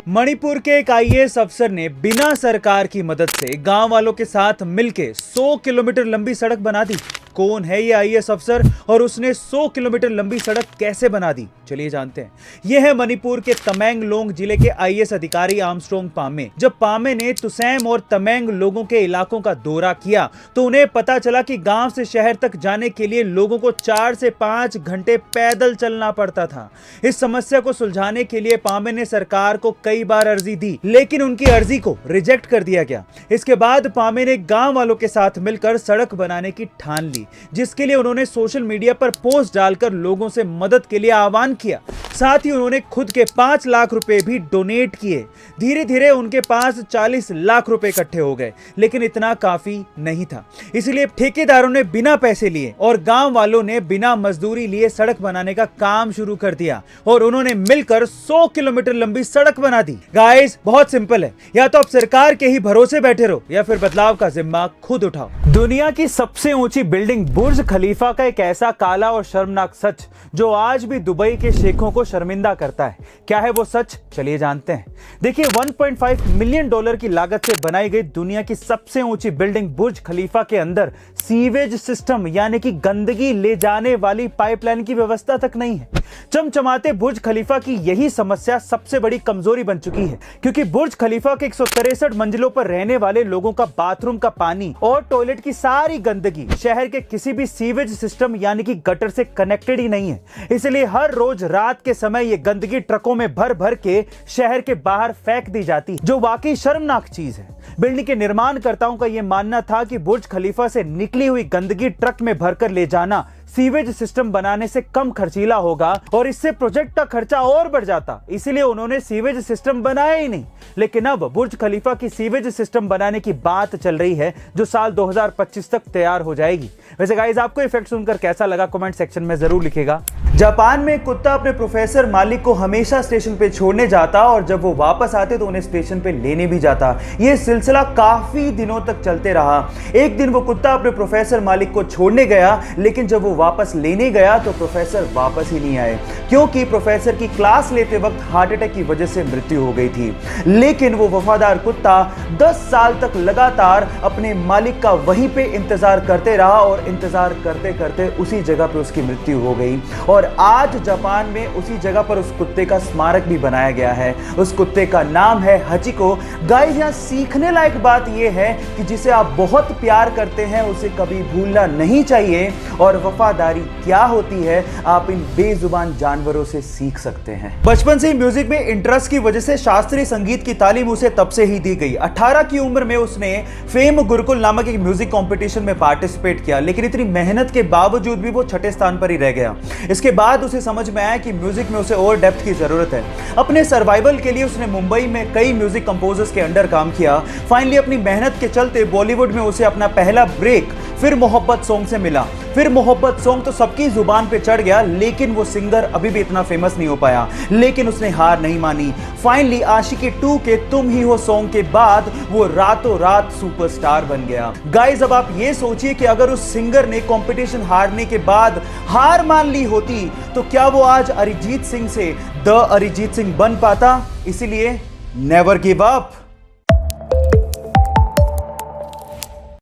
मणिपुर के एक आईएएस अफसर ने बिना सरकार की मदद से गांव वालों के साथ मिलकर 100 किलोमीटर लंबी सड़क बना दी। कौन है ये आईएएस अफसर और उसने 100 किलोमीटर लंबी सड़क कैसे बना दी, चलिए जानते हैं। यह है मणिपुर के तमेंगलोंग जिले के आईएएस अधिकारी आर्मस्ट्रांग पामे। जब पामे ने तुसैम और तमेंग लोगों के इलाकों का दौरा किया तो उन्हें पता चला कि गांव से शहर तक जाने के लिए लोगों को 4 से 5 घंटे पैदल चलना पड़ता था। इस समस्या को सुलझाने के लिए पामे ने सरकार को कई बार अर्जी दी, लेकिन उनकी अर्जी को रिजेक्ट कर दिया गया। इसके बाद पामे ने गांव वालों के साथ मिलकर सड़क बनाने की ठान ली, जिसके लिए उन्होंने सोशल मीडिया पर पोस्ट डालकर लोगों से मदद के लिए आह्वान किया। साथ ही उन्होंने खुद के 5 लाख रुपए भी डोनेट किए। धीरे धीरे उनके पास 40 लाख रुपए इकट्ठे हो गए, लेकिन इतना काफी नहीं था। इसलिए ठेकेदारों ने बिना पैसे लिए और गांव वालों ने बिना मजदूरी लिए सड़क बनाने का काम शुरू कर दिया और उन्होंने मिलकर 100 किलोमीटर लंबी सड़क बना दी। गाइस, बहुत सिंपल है, या तो आप सरकार के ही भरोसे बैठे रहो या फिर बदलाव का जिम्मा खुद उठाओ। दुनिया की सबसे ऊंची बिल्डिंग बुर्ज खलीफा का एक ऐसा काला और शर्मनाक सच जो आज भी दुबई के शेखों को शर्मिंदा करता है। क्या है वो सच, चलिए जानते हैं। देखिए, 1.5 मिलियन डॉलर की लागत से बनाई गई दुनिया की सबसे ऊंची बिल्डिंग बुर्ज खलीफा के अंदर सीवेज सिस्टम यानी कि गंदगी ले जाने वाली पाइपलाइन की व्यवस्था तक नहीं है। चमचमाते बुर्ज खलीफा की यही समस्या सबसे बड़ी कमजोरी बन चुकी है, क्योंकि बुर्ज खलीफा के 163 मंजिलों पर रहने वाले लोगों का बाथरूम का पानी और टॉयलेट की सारी गंदगी शहर के किसी भी सीवेज सिस्टम यानी कि गटर से कनेक्टेड ही नहीं है। इसलिए हर रोज रात के समय ये गंदगी ट्रकों में भर भर के शहर के बाहर फेंक दी जाती, जो वाकई शर्मनाक चीज है। बिल्डिंग के निर्माणकर्ताओं का यह मानना था कि बुर्ज खलीफा से निकली हुई गंदगी ट्रक में भरकर ले जाना सीवेज सिस्टम बनाने से कम खर्चीला होगा और इससे प्रोजेक्ट का खर्चा और बढ़ जाता, इसलिए उन्होंने सीवेज सिस्टम बनाया ही नहीं। लेकिन अब बुर्ज खलीफा की सीवेज सिस्टम बनाने की बात चल रही है, जो साल 2025 तक तैयार हो जाएगी। वैसे गाइस, आपको ये फैक्ट सुनकर कैसा लगा, कमेंट सेक्शन में जरूर लिखिएगा। जापान में कुत्ता अपने प्रोफेसर मालिक को हमेशा स्टेशन पे छोड़ने जाता और जब वो वापस आते तो उन्हें स्टेशन पे लेने भी जाता। ये सिलसिला काफी दिनों तक चलते रहा। एक दिन वो कुत्ता अपने प्रोफेसर मालिक को छोड़ने गया, लेकिन जब वो वापस लेने गया तो प्रोफेसर वापस ही नहीं आए, क्योंकि प्रोफेसर की क्लास लेते वक्त हार्ट अटैक की वजह से मृत्यु हो गई थी। लेकिन वो वफादार कुत्ता 10 साल तक लगातार अपने मालिक का वहीं पे इंतजार करते रहा और इंतजार करते करते उसी जगह पे उसकी मृत्यु हो गई। और आज जापान में उसी जगह पर उस कुत्ते का स्मारक भी बनाया गया है। उस कुत्ते का नाम है हचिको। गाइस, यहां सीखने लायक बात यह है कि जिसे आप बहुत प्यार करते हैं उसे कभी भूलना नहीं चाहिए, और वफादारी क्या होती है आप इन बेजुबान जानवरों से सीख सकते हैं। बचपन से ही म्यूजिक में इंटरेस्ट की वजह से शास्त्रीय संगीत की तालीम उसे तब से ही दी गई। 18 की उम्र में उसने फेम गुरुकुल नामक एक म्यूजिक कंपटीशन में पार्टिसिपेट किया, लेकिन इतनी मेहनत के बावजूद भी वो 6ठे स्थान पर ही रह गया। इसके बाद उसे समझ में आया कि म्यूजिक में उसे और डेप्थ की जरूरत है। अपने सर्वाइवल के लिए उसने मुंबई में कई म्यूजिक कंपोजर्स के अंडर काम किया। फाइनली अपनी मेहनत के चलते बॉलीवुड में उसे अपना पहला ब्रेक फिर मोहब्बत सॉन्ग से मिला। फिर मोहब्बत सॉन्ग तो सबकी जुबान पे चढ़ गया, लेकिन वो सिंगर अभी भी इतना फेमस नहीं हो पाया। लेकिन उसने हार नहीं मानी। फाइनली आशिकी 2 के तुम ही हो सॉन्ग के बाद वो रातों रात सुपरस्टार बन गया। गाइस, अब आप ये सोचिए कि अगर उस सिंगर ने कंपटीशन हारने के बाद हार मान ली होती तो क्या वो आज अरिजीत सिंह से द अरिजीत सिंह बन पाता? इसीलिए नेवर गिव अप।